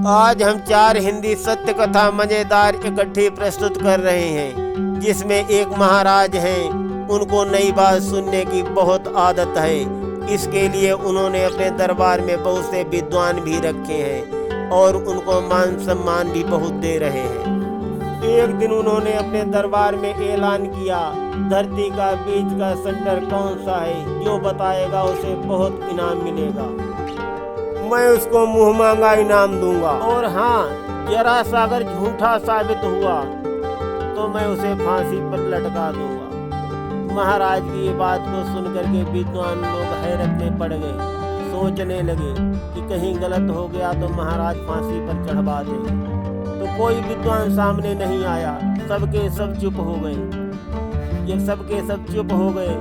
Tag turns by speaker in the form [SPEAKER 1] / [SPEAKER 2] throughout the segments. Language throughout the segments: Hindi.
[SPEAKER 1] आज हम 4 हिंदी सत्य कथा मजेदार इकट्ठी प्रस्तुत कर रहे हैं, जिसमें एक महाराज हैं। उनको नई बात सुनने की बहुत आदत है। इसके लिए उन्होंने अपने दरबार में बहुत से विद्वान भी रखे हैं और उनको मान सम्मान भी बहुत दे रहे हैं। एक दिन उन्होंने अपने दरबार में ऐलान किया, धरती का बीच का सेंटर कौन सा है, जो बताएगा उसे बहुत इनाम मिलेगा। मैं उसको मुंह मांगा इनाम दूंगा, और हाँ, जरा सा अगर झूठा साबित हुआ तो मैं उसे फांसी पर लटका दूंगा। महाराज की ये बात को सुनकर के विद्वान लोग हैरत में पड़ गए। सोचने लगे कि कहीं गलत हो गया तो महाराज फांसी पर चढ़वा दे। तो कोई विद्वान सामने नहीं आया, सबके सब चुप हो गए। जब सबके सब चुप हो गए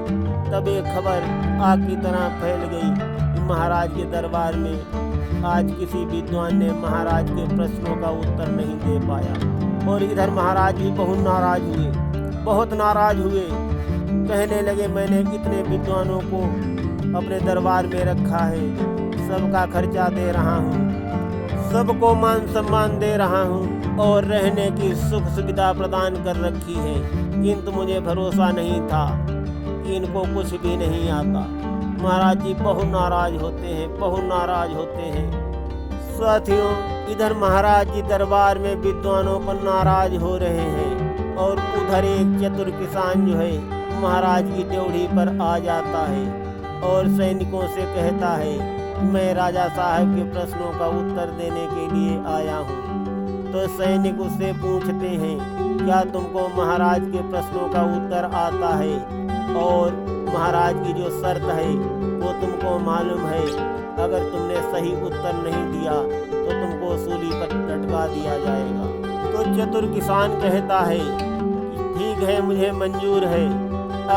[SPEAKER 1] तब एक खबर आग की तरह फैल गई कि महाराज के दरबार में आज किसी विद्वान ने महाराज के प्रश्नों का उत्तर नहीं दे पाया। और इधर महाराज भी बहुत नाराज हुए। कहने लगे, मैंने इतने विद्वानों को अपने दरबार में रखा है, सबका खर्चा दे रहा हूँ, सबको मान सम्मान दे रहा हूँ और रहने की सुख सुविधा प्रदान कर रखी है, किंतु मुझे भरोसा नहीं था कि इनको कुछ भी नहीं आता। महाराज जी बहुत नाराज होते हैं। साथियों, इधर महाराज जी दरबार में विद्वानों पर नाराज हो रहे हैं और उधर एक चतुर किसान जो है महाराज की ड्योढ़ी पर आ जाता है और सैनिकों से कहता है, मैं राजा साहब के प्रश्नों का उत्तर देने के लिए आया हूँ। तो सैनिक उससे पूछते हैं, क्या तुमको महाराज के प्रश्नों का उत्तर आता है? और महाराज की जो शर्त है वो तुमको मालूम है, अगर तुमने सही उत्तर नहीं दिया तो तुमको सूली पर लटका दिया जाएगा। तो चतुर किसान कहता है कि ठीक है, मुझे मंजूर है,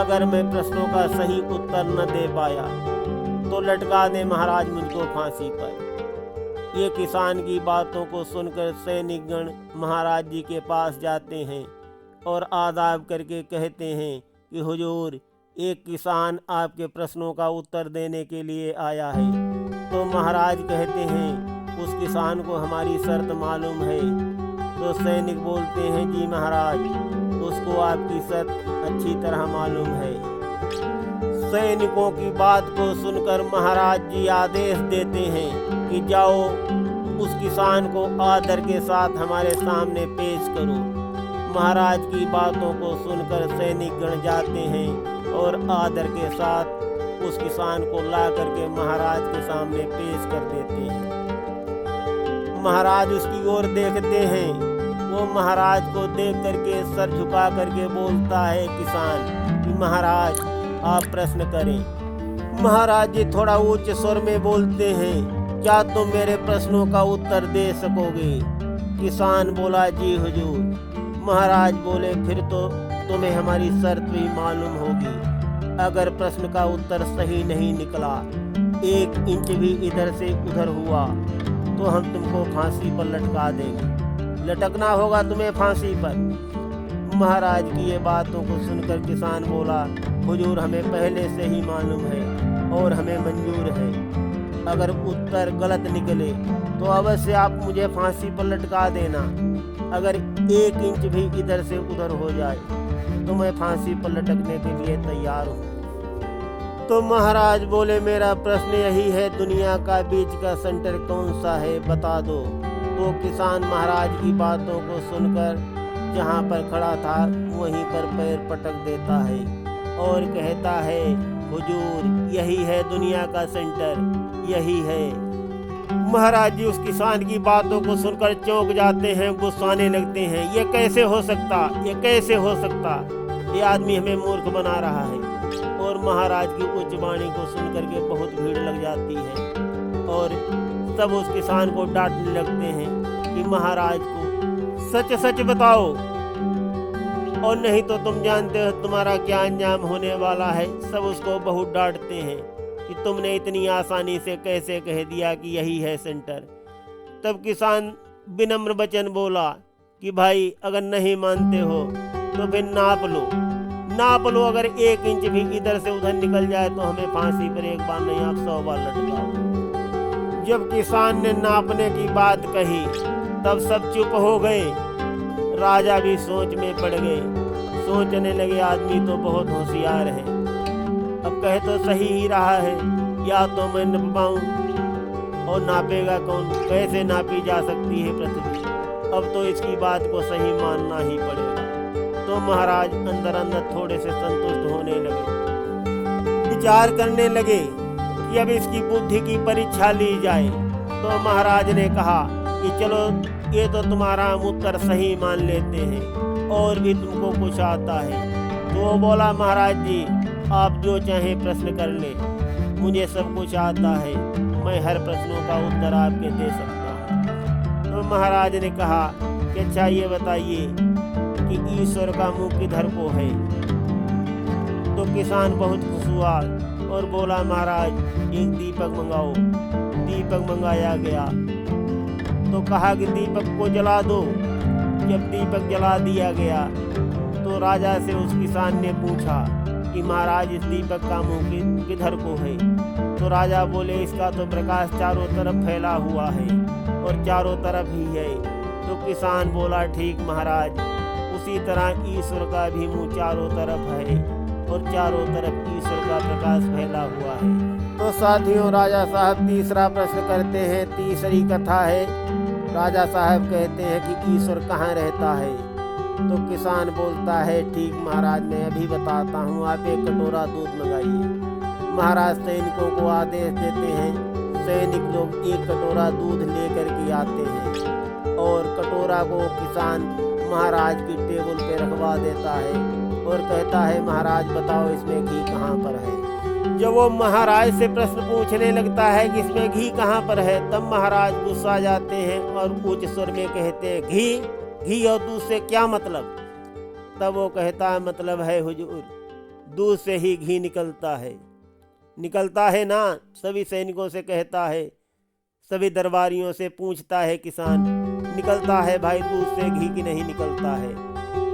[SPEAKER 1] अगर मैं प्रश्नों का सही उत्तर न दे पाया तो लटका दे महाराज मुझको फांसी पर। ये किसान की बातों को सुनकर सैनिकगण महाराज जी के पास जाते हैं और आदाब करके कहते हैं कि हुजूर, एक किसान आपके प्रश्नों का उत्तर देने के लिए आया है। तो महाराज कहते हैं, उस किसान को हमारी शर्त मालूम है। तो सैनिक बोलते हैं, जी महाराज, उसको आपकी शर्त अच्छी तरह मालूम है। सैनिकों की बात को सुनकर महाराज जी आदेश देते हैं कि जाओ, उस किसान को आदर के साथ हमारे सामने पेश करो। महाराज की बातों को सुनकर सैनिकगण जाते हैं और आदर के साथ उस किसान को ला करके महाराज के सामने पेश कर देते हैं। महाराज उसकी ओर देखते हैं। वो महाराज को देख करके सर झुका करके बोलता है किसान कि महाराज, आप प्रश्न करें। महाराज जी थोड़ा उच्च स्वर में बोलते हैं, क्या तुम मेरे प्रश्नों का उत्तर दे सकोगे? किसान बोला, जी हुजूर। महाराज बोले, फिर तो तुम्हें हमारी शर्त भी मालूम होगी। अगर प्रश्न का उत्तर सही नहीं निकला, 1 इंच भी इधर से उधर हुआ तो हम तुमको फांसी पर लटका देंगे। लटकना होगा तुम्हें फांसी पर। महाराज की ये बातों को सुनकर किसान बोला, हुजूर, हमें पहले से ही मालूम है और हमें मंजूर है। अगर उत्तर गलत निकले तो अवश्य आप मुझे फांसी पर लटका देना। अगर 1 इंच भी इधर से उधर हो जाए तो मैं फांसी पर लटकने के लिए तैयार हूँ। तो महाराज बोले, मेरा प्रश्न यही है, दुनिया का बीच का सेंटर कौन सा है, बता दो। तो किसान महाराज की बातों को सुनकर जहाँ पर खड़ा था वहीं पर पैर पटक देता है और कहता है, हुजूर, यही है दुनिया का सेंटर, यही है। महाराज जी उस किसान की बातों को सुनकर चौंक जाते हैं, गुस्साने लगते हैं। ये कैसे हो सकता? ये आदमी हमें मूर्ख बना रहा है। और महाराज की उच्च वाणी को सुनकर के बहुत भीड़ लग जाती है और सब उस किसान को डांटने लगते हैं कि महाराज को सच सच बताओ, और नहीं तो तुम जानते हो तुम्हारा क्या अंजाम होने वाला है। सब उसको बहुत डांटते हैं कि तुमने इतनी आसानी से कैसे कह दिया कि यही है सेंटर। तब किसान विनम्र वचन बोला कि भाई, अगर नहीं मानते हो तो फिर नाप लो। अगर 1 इंच भी इधर से उधर निकल जाए तो हमें फांसी पर एक बार नहीं, आप 100 बार लटकाओ। जब किसान ने नापने की बात कही तब सब चुप हो गए। राजा भी सोच में पड़ गए। सोचने लगे आदमी तो बहुत होशियार है, अब कहे तो सही ही रहा है, या तो मैं नप पाऊं और नापेगा कौन, कैसे नापी जा सकती है पृथ्वी, अब तो इसकी बात को सही मानना ही पड़ेगा। तो महाराज अंदर अंदर थोड़े से संतुष्ट होने लगे। विचार करने लगे कि अब इसकी बुद्धि की परीक्षा ली जाए। तो महाराज ने कहा कि चलो ये तो तुम्हारा हम उत्तर सही मान लेते हैं, और भी तुमको कुछ आता है। तो वो बोला, महाराज जी आप जो चाहें प्रश्न कर ले, मुझे सब कुछ आता है, मैं हर प्रश्नों का उत्तर आपके दे सकता हूँ। तो महाराज ने कहा कि अच्छा ये बताइए कि ईश्वर का मुंह किधर को है। तो किसान बहुत खुश हुआ और बोला, महाराज एक दीपक मंगाओ। दीपक मंगाया गया तो कहा कि दीपक को जला दो। जब दीपक जला दिया गया तो राजा से उस किसान ने पूछा कि महाराज इस दीपक का मुंह किधर को है। तो राजा बोले, इसका तो प्रकाश चारों तरफ फैला हुआ है और चारों तरफ ही है। तो किसान बोला, ठीक महाराज, उसी तरह ईश्वर का भी मुंह चारों तरफ है और चारों तरफ ईश्वर का प्रकाश फैला हुआ है। तो साथियों, राजा साहब तीसरा प्रश्न करते हैं। तीसरी कथा है। राजा साहब कहते हैं कि ईश्वर कहाँ रहता है। तो किसान बोलता है, ठीक महाराज मैं अभी बताता हूँ, आप एक कटोरा दूध मंगाइए। महाराज सैनिकों को आदेश देते हैं। सैनिक लोग एक कटोरा दूध लेकर के आते हैं और कटोरा को किसान महाराज की टेबल पे रखवा देता है और कहता है, महाराज बताओ इसमें घी कहाँ पर है। जब वो महाराज से प्रश्न पूछने लगता है कि इसमें घी कहाँ पर है, तब महाराज गुस्सा जाते हैं और उच्च स्वर में कहते हैं, घी और दूध से क्या मतलब। तब वो कहता है, मतलब है हुजूर, दूध से ही घी निकलता है ना। सभी सैनिकों से कहता है, सभी दरबारियों से पूछता है किसान, निकलता है भाई दूध से घी की नहीं निकलता है।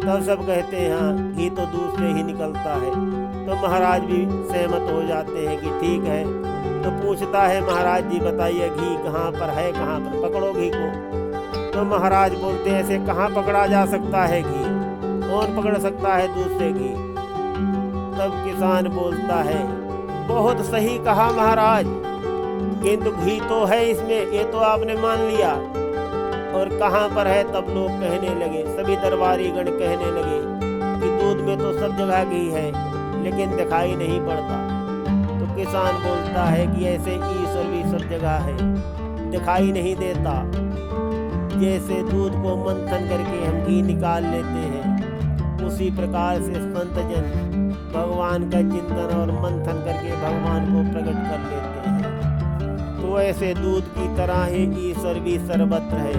[SPEAKER 1] तब सब कहते हैं, हाँ घी तो दूध से ही निकलता है। तो महाराज भी सहमत हो जाते हैं कि ठीक है। तो पूछता है, महाराज जी बताइए घी कहाँ पर है, कहाँ पर पकड़ो घी को। तो महाराज बोलते हैं, ऐसे कहाँ पकड़ा जा सकता है घी, कौन पकड़ सकता है दूध से घी। तब किसान बोलता है, बहुत सही कहा महाराज, किंतु घी तो है इसमें, ये तो आपने मान लिया, और कहाँ पर है। तब लोग कहने लगे, सभी दरबारी गण कहने लगे कि दूध में तो सब जगह घी है लेकिन दिखाई नहीं पड़ता। तो किसान बोलता है कि ऐसे ईश्वर भी सब जगह है, दिखाई नहीं देता। जैसे दूध को मंथन करके हम घी निकाल लेते हैं, उसी प्रकार से संत जन भगवान का चिंतन और मंथन करके भगवान को प्रकट कर लेते हैं। तो ऐसे दूध की तरह ही ईश्वर भी सर्वत्र है।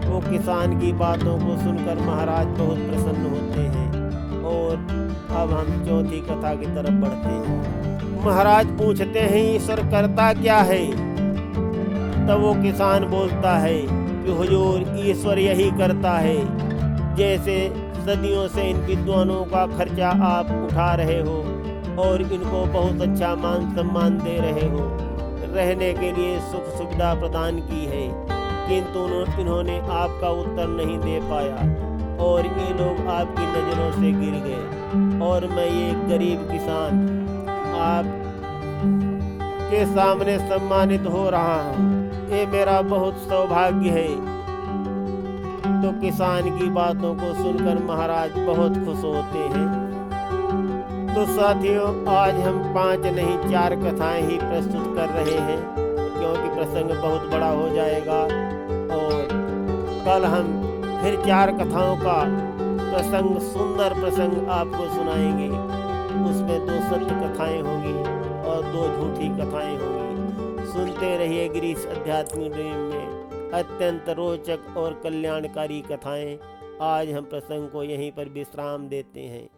[SPEAKER 1] वो किसान की बातों को सुनकर महाराज बहुत प्रसन्न होते हैं। और अब हम चौथी कथा की तरफ बढ़ते हैं। महाराज पूछते हैं, ईश्वर करता क्या है। तब वो किसान बोलता है कि हुजूर ईश्वर यही करता है, जैसे सदियों से इन विद्वानों का खर्चा आप उठा रहे हो और इनको बहुत अच्छा मान सम्मान दे रहे हो, रहने के लिए सुख सुविधा प्रदान की है, किंतु इन्होंने आपका उत्तर नहीं दे पाया और ये लोग आपकी नज़रों से गिर गए। और मैं ये गरीब किसान आप के सामने सम्मानित हो रहा हूँ, ये मेरा बहुत सौभाग्य है। तो किसान की बातों को सुनकर महाराज बहुत खुश होते हैं। तो साथियों, आज हम 5 नहीं 4 कथाएं ही प्रस्तुत कर रहे हैं, क्योंकि प्रसंग बहुत बड़ा हो जाएगा। और कल हम फिर 4 कथाओं का प्रसंग, सुंदर प्रसंग आपको सुनाएंगे। उसमें 2 सत्य कथाएं होंगी और 2 झूठी कथाएं होंगी। सुनते रहिए गिरीश आध्यात्मिक ड्रीम में अत्यंत रोचक और कल्याणकारी कथाएं। आज हम प्रसंग को यहीं पर विश्राम देते हैं।